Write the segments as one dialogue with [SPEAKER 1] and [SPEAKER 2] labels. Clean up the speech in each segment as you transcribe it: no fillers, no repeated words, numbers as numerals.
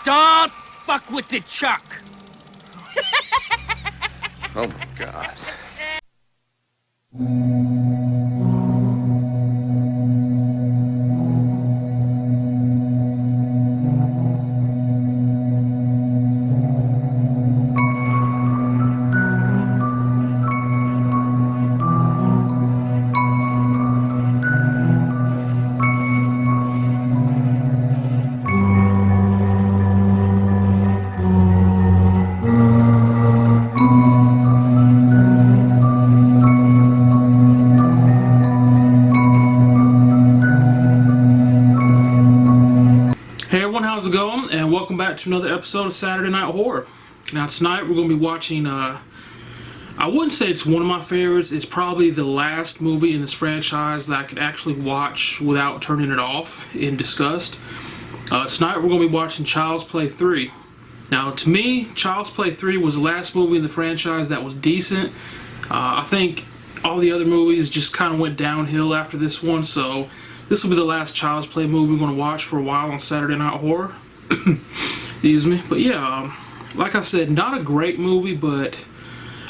[SPEAKER 1] Don't fuck with the Chuck.
[SPEAKER 2] Oh my God.
[SPEAKER 3] Hey everyone, how's it going? And welcome back to another episode of Saturday Night Horror. Now tonight we're going to be watching, I wouldn't say it's one of my favorites, it's probably the last movie in this franchise that I could actually watch without turning it off in disgust. Tonight we're going to be watching Child's Play 3. Now to me, Child's Play 3 was the last movie in the franchise that was decent. I think all the other movies just kind of went downhill after this one, so this will be the last Child's Play movie we're going to watch for a while on Saturday Night Horror. Excuse me. But yeah, like I said, not a great movie, but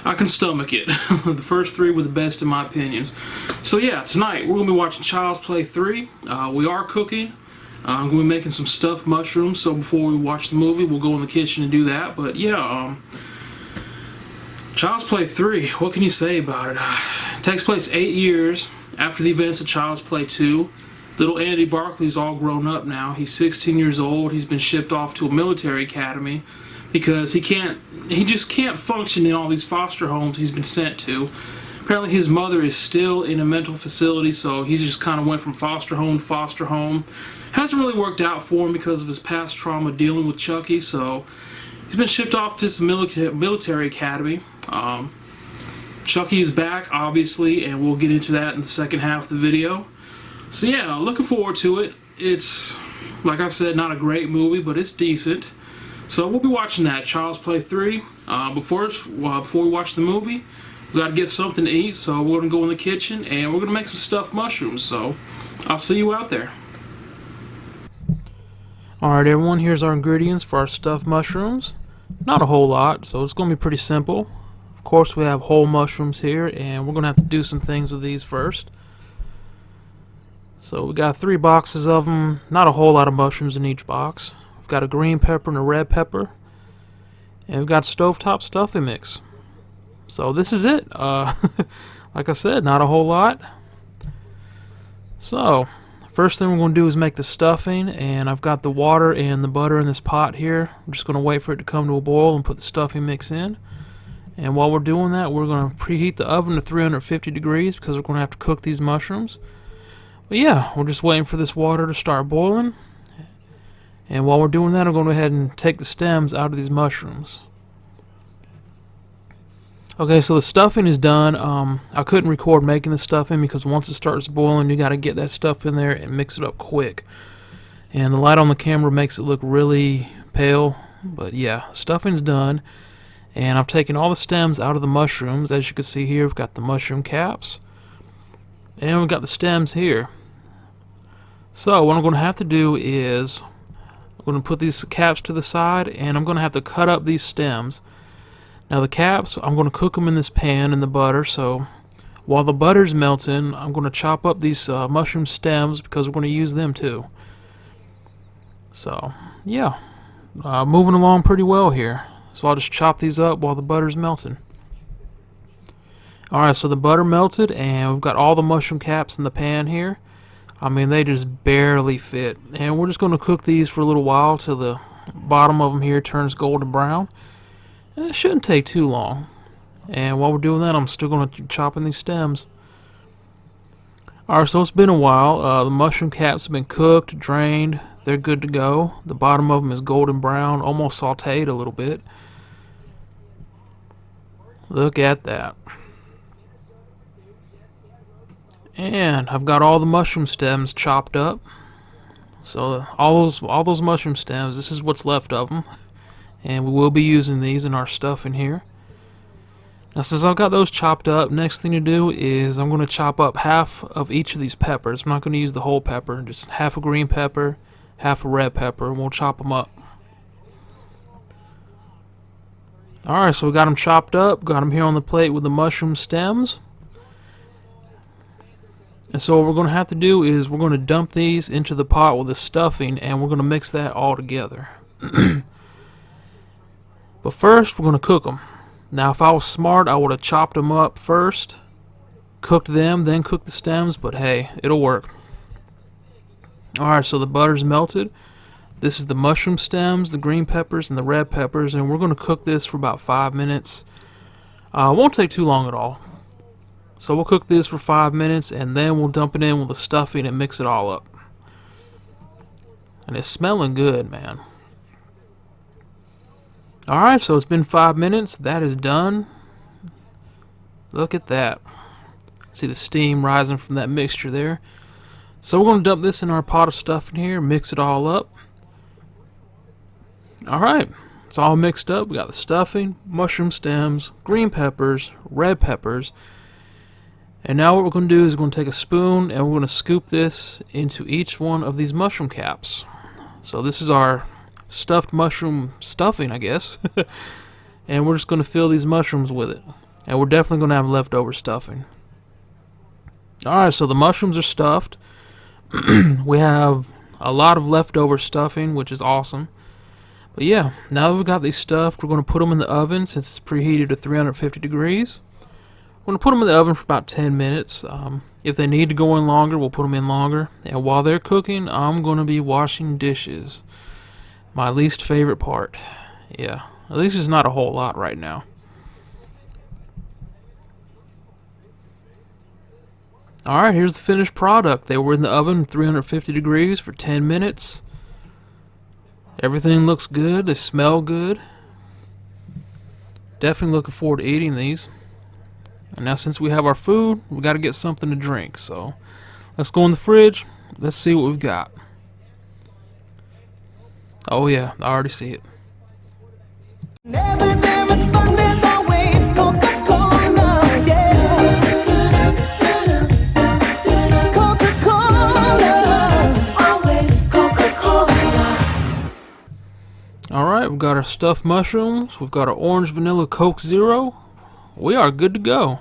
[SPEAKER 3] I can stomach it. The first three were the best in my opinions. So yeah, tonight we're going to be watching Child's Play 3. We are cooking. I'm going to be making some stuffed mushrooms, so before we watch the movie, we'll go in the kitchen and do that. But yeah, Child's Play 3, what can you say about it? It takes place 8 years after the events of Child's Play 2. Little Andy Barkley's all grown up now. He's 16 years old. He's been shipped off to a military academy because he just can't function in all these foster homes he's been sent to. Apparently his mother is still in a mental facility, so he just kind of went from foster home to foster home. Hasn't really worked out for him because of his past trauma dealing with Chucky, so he's been shipped off to this military academy. Chucky is back, obviously, and we'll get into that in the second half of the video. So yeah, looking forward to it. It's, like I said, not a great movie, but it's decent. So we'll be watching that, Child's Play 3. Before we watch the movie, we gotta get something to eat, so we're gonna go in the kitchen and we're gonna make some stuffed mushrooms. So I'll see you out there. Alright everyone, here's our ingredients for our stuffed mushrooms. Not a whole lot, so it's gonna be pretty simple. Of course we have whole mushrooms here, and we're gonna have to do some things with these first. So we got 3 boxes of them, not a whole lot of mushrooms in each box. We've got a green pepper and a red pepper. And we've got stovetop stuffing mix. So this is it. Like I said, not a whole lot. So, first thing we're going to do is make the stuffing, and I've got the water and the butter in this pot here. I'm just going to wait for it to come to a boil and put the stuffing mix in. And while we're doing that, we're going to preheat the oven to 350 degrees because we're going to have to cook these mushrooms. But yeah, we're just waiting for this water to start boiling. And while we're doing that, I'm going to go ahead and take the stems out of these mushrooms. Okay, so the stuffing is done. I couldn't record making the stuffing because once it starts boiling, you got to get that stuff in there and mix it up quick. And the light on the camera makes it look really pale. But yeah, stuffing's done. And I've taken all the stems out of the mushrooms. As you can see here, we've got the mushroom caps. And we've got the stems here. So what I'm going to have to do is I'm going to put these caps to the side, and I'm going to have to cut up these stems. Now the caps, I'm going to cook them in this pan in the butter. So while the butter's melting, I'm going to chop up these mushroom stems because we're going to use them too. So yeah, moving along pretty well here. So I'll just chop these up while the butter's melting. Alright, so the butter melted, and we've got all the mushroom caps in the pan here. I mean, they just barely fit. And we're just going to cook these for a little while till the bottom of them here turns golden brown. And it shouldn't take too long. And while we're doing that, I'm still going to chop in these stems. Alright, so it's been a while. The mushroom caps have been cooked, drained. They're good to go. The bottom of them is golden brown, almost sauteed a little bit. Look at that. And I've got all the mushroom stems chopped up. So all those mushroom stems, this is what's left of them. And we will be using these in our stuffing here. Now since I've got those chopped up, next thing to do is I'm going to chop up half of each of these peppers. I'm not going to use the whole pepper, just half a green pepper, half a red pepper, and we'll chop them up. Alright, so we got them chopped up, got them here on the plate with the mushroom stems. And so what we're going to have to do is we're going to dump these into the pot with the stuffing, and we're going to mix that all together. But first, we're going to cook them. Now, if I was smart, I would have chopped them up first, cooked them, then cooked the stems, but hey, it'll work. Alright, so the butter's melted. This is the mushroom stems, the green peppers, and the red peppers, and we're going to cook this for about 5 minutes. It won't take too long at all. So we'll cook this for 5 minutes, and then we'll dump it in with the stuffing and mix it all up. And it's smelling good, man. Alright, so it's been 5 minutes. That is done. Look at that. See the steam rising from that mixture there. So we're going to dump this in our pot of stuffing here, mix it all up. Alright, it's all mixed up. We got the stuffing, mushroom stems, green peppers, red peppers. And now what we're going to do is we're going to take a spoon and we're going to scoop this into each one of these mushroom caps. So this is our stuffed mushroom stuffing, I guess. And we're just going to fill these mushrooms with it. And we're definitely going to have leftover stuffing. Alright, so the mushrooms are stuffed. We have a lot of leftover stuffing, which is awesome. But yeah, now that we've got these stuffed, we're going to put them in the oven since it's preheated to 350 degrees. We're going to put them in the oven for about 10 minutes. If they need to go in longer, we'll put them in longer. And while they're cooking, I'm going to be washing dishes. My least favorite part. Yeah, at least it's not a whole lot right now. Alright, here's the finished product. They were in the oven 350 degrees for 10 minutes. Everything looks good. They smell good. Definitely looking forward to eating these. And now since we have our food, we got to get something to drink. So let's go in the fridge. Let's see what we've got. Oh yeah, I already see it.
[SPEAKER 4] Never, never fun, there's always Coca-Cola, yeah. Coca-Cola, always Coca-Cola.
[SPEAKER 3] Alright, we've got our stuffed mushrooms. We've got our orange vanilla Coke Zero. We are good to go.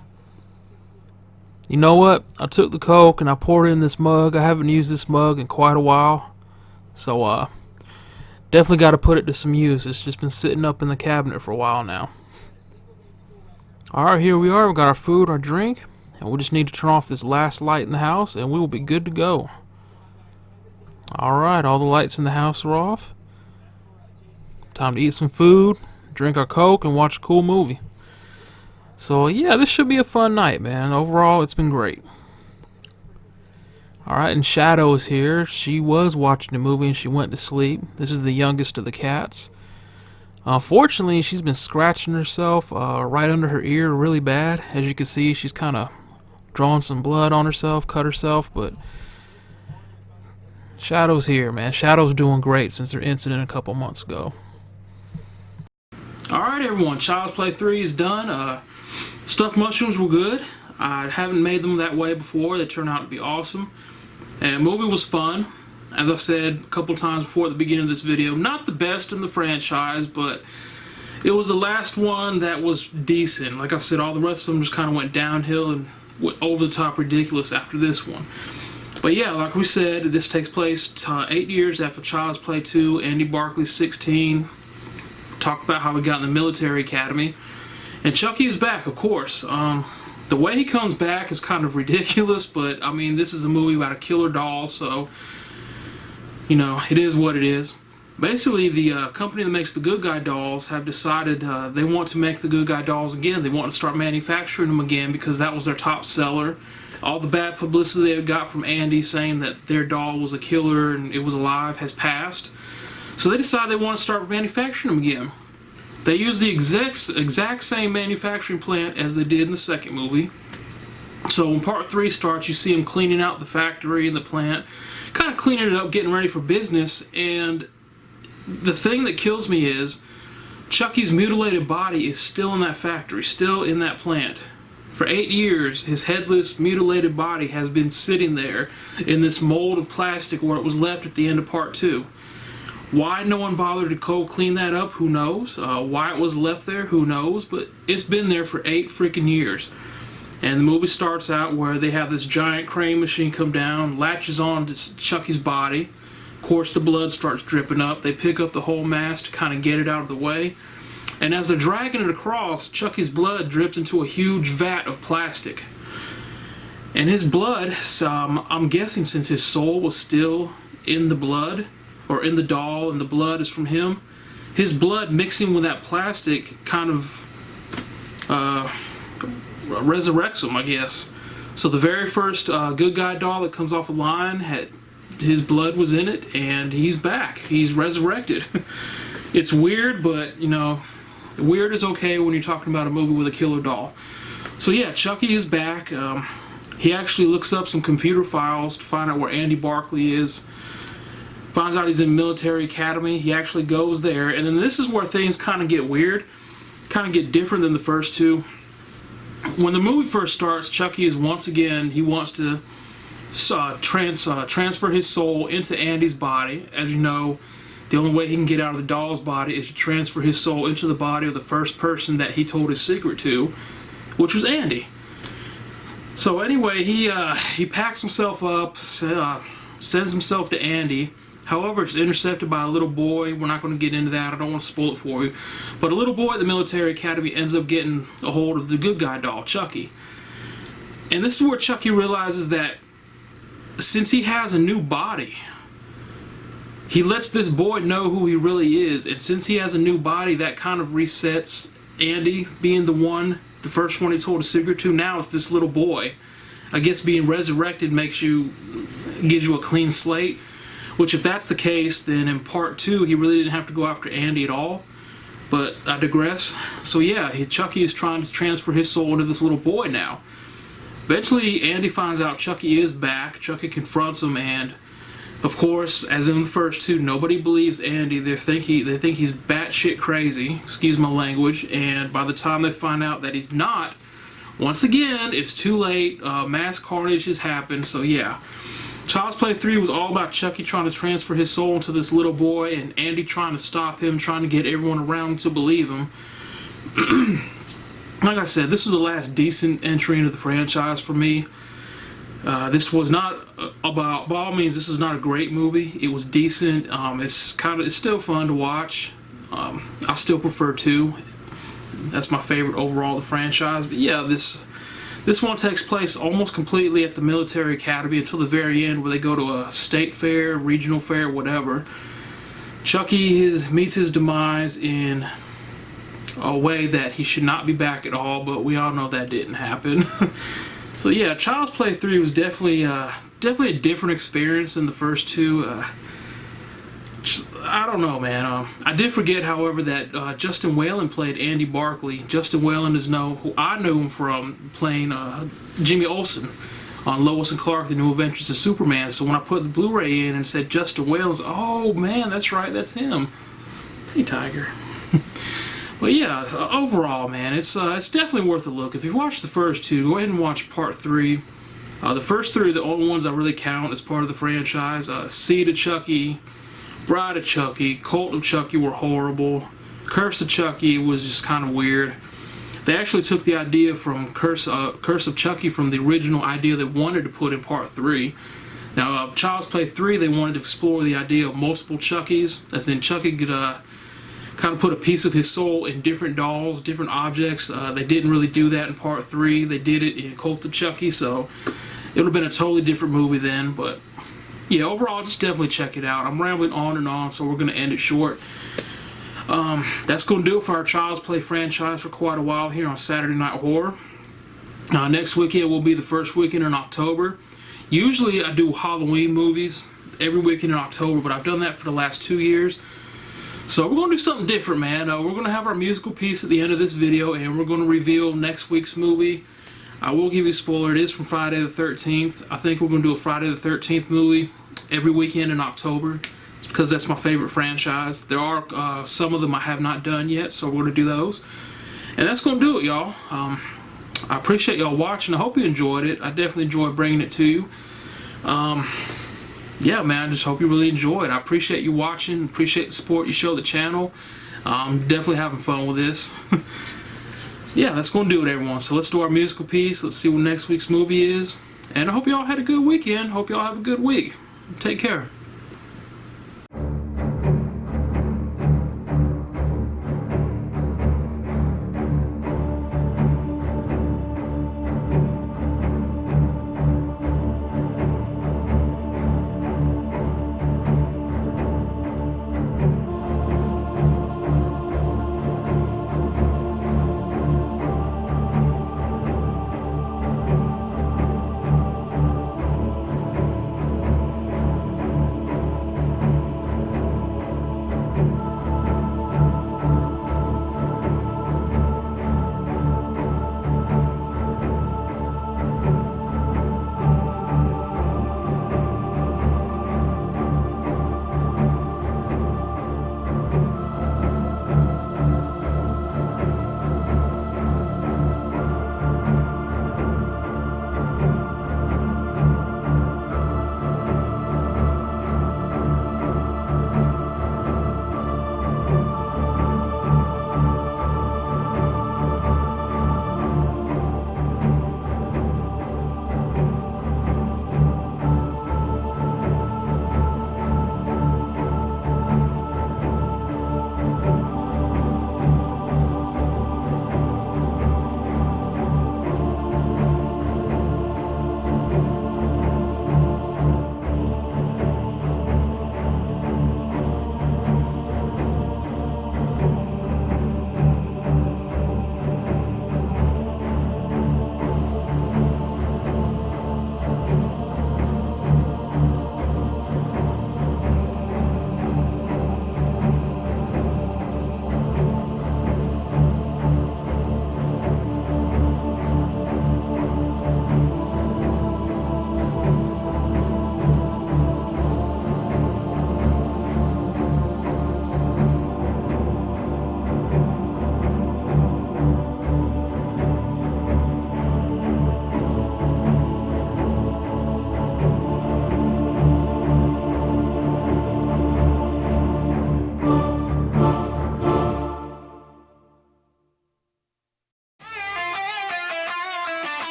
[SPEAKER 3] You know what? I took the Coke and I poured it in this mug. I haven't used this mug in quite a while. So, definitely got to put it to some use. It's just been sitting up in the cabinet for a while now. Alright, here we are. We've got our food, our drink. And we just need to turn off this last light in the house and we will be good to go. Alright, all the lights in the house are off. Time to eat some food, drink our Coke, and watch a cool movie. So yeah, this should be a fun night, man. Overall, it's been great. Alright, and Shadow is here. She was watching the movie and she went to sleep. This is the youngest of the cats. Unfortunately, she's been scratching herself right under her ear really bad. As you can see, she's kind of drawn some blood on herself, cut herself, but Shadow's here, man. Shadow's doing great since her incident a couple months ago. Alright everyone, Child's Play 3 is done. Stuffed mushrooms were good. I haven't made them that way before. They turned out to be awesome. And the movie was fun. As I said a couple times before at the beginning of this video, not the best in the franchise, but it was the last one that was decent. Like I said, all the rest of them just kind of went downhill and went over the top ridiculous after this one. But yeah, like we said, this takes place 8 years after Child's Play 2. Andy Barclay's 16. Talked about how he got in the military academy. And Chucky is back, of course. The way he comes back is kind of ridiculous, but I mean, this is a movie about a killer doll, so you know, it is what it is. Basically, the company that makes the Good Guy dolls have decided they want to make the Good Guy dolls again. They want to start manufacturing them again because that was their top seller. All the bad publicity they got from Andy saying that their doll was a killer and it was alive has passed. So they decided they want to start manufacturing them again. They use the exact same manufacturing plant as they did in the second movie. So when part 3 starts, you see them cleaning out the factory and the plant, kind of cleaning it up, getting ready for business. And the thing that kills me is Chucky's mutilated body is still in that factory, still in that plant. For 8 years, his headless, mutilated body has been sitting there in this mold of plastic where it was left at the end of part 2. Why no one bothered to cold clean that up, who knows? Why it was left there, who knows? But it's been there for 8 freaking years. And the movie starts out where they have this giant crane machine come down, latches on to Chucky's body. Of course, the blood starts dripping up. They pick up the whole mass to kind of get it out of the way. And as they're dragging it across, Chucky's blood drips into a huge vat of plastic. And his blood, I'm guessing since his soul was still in the blood, or in the doll, and the blood is from him, his blood mixing with that plastic kind of resurrects him, I guess. So the very first good guy doll that comes off the line, his blood was in it, and he's back. He's resurrected. It's weird, but, you know, weird is okay when you're talking about a movie with a killer doll. So yeah, Chucky is back. He actually looks up some computer files to find out where Andy Barclay is. Finds out he's in military academy. He actually goes there, and then this is where things kind of get weird, kind of get different than the first two. When the movie first starts, Chucky is once again, he wants to transfer his soul into Andy's body. As you know, the only way he can get out of the doll's body is to transfer his soul into the body of the first person that he told his secret to, which was Andy. So anyway, he packs himself up, sends himself to Andy. However, it's intercepted by a little boy. We're not going to get into that. I don't want to spoil it for you. But a little boy at the military academy ends up getting a hold of the good guy doll, Chucky. And this is where Chucky realizes that since he has a new body, he lets this boy know who he really is. And since he has a new body, that kind of resets Andy being the first one he told a secret to. Now it's this little boy. I guess being resurrected gives you a clean slate. Which, if that's the case, then in part 2, he really didn't have to go after Andy at all. But I digress. So yeah, Chucky is trying to transfer his soul into this little boy now. Eventually, Andy finds out Chucky is back. Chucky confronts him, and of course, as in the first two, nobody believes Andy. They think he's batshit crazy. Excuse my language. And by the time they find out that he's not, once again, it's too late. Mass carnage has happened. So yeah. Child's Play 3 was all about Chucky trying to transfer his soul into this little boy, and Andy trying to stop him, trying to get everyone around to believe him. Like I said, this was the last decent entry into the franchise for me. This was not by all means, this was not a great movie. It was decent. It's still fun to watch. I still prefer 2. That's my favorite overall of the franchise. But yeah, this one takes place almost completely at the military academy until the very end, where they go to a state fair, regional fair, whatever. Chucky meets his demise in a way that he should not be back at all, but we all know that didn't happen. So yeah, Child's Play 3 was definitely a different experience than the first two. I don't know, man. I did forget, however, that Justin Whalen played Andy Barclay. Justin Whalen is who I knew him from playing Jimmy Olsen on Lois and Clark: The New Adventures of Superman. So when I put the Blu-ray in and said Justin Whalen, oh man, that's right, that's him. Hey, Tiger. But yeah, overall, man, it's definitely worth a look. If you've watched the first two, go ahead and watch part 3. The first 3 are the only ones I really count as part of the franchise. Seed of Chucky, Bride of Chucky, Cult of Chucky were horrible. Curse of Chucky was just kind of weird. They actually took the idea from Curse of Chucky from the original idea they wanted to put in part 3. Now, Child's Play 3, they wanted to explore the idea of multiple Chuckies, as in Chucky could kind of put a piece of his soul in different dolls, different objects. They didn't really do that in part 3. They did it in Cult of Chucky, so it would have been a totally different movie then, but yeah, overall, just definitely check it out. I'm rambling on and on, so we're going to end it short. That's going to do it for our Child's Play franchise for quite a while here on Saturday Night Horror. Next weekend will be the first weekend in October. Usually I do Halloween movies every weekend in October, but I've done that for the last 2 years. So we're going to do something different, man. We're going to have our musical piece at the end of this video, and we're going to reveal next week's movie. I will give you a spoiler. It is from Friday the 13th. I think we're going to do a Friday the 13th movie every weekend in October, because that's my favorite franchise. There are some of them I have not done yet, so we're going to do those. And that's going to do it, y'all. I appreciate y'all watching. I hope you enjoyed it. I definitely enjoyed bringing it to you. yeah, man, I just hope you really enjoy it. I appreciate you watching, appreciate the support you show the channel. Definitely having fun with this. Yeah, that's gonna do it, everyone. So let's do our musical piece. Let's see what next week's movie is. And I hope y'all had a good weekend. Hope y'all have a good week. Take care.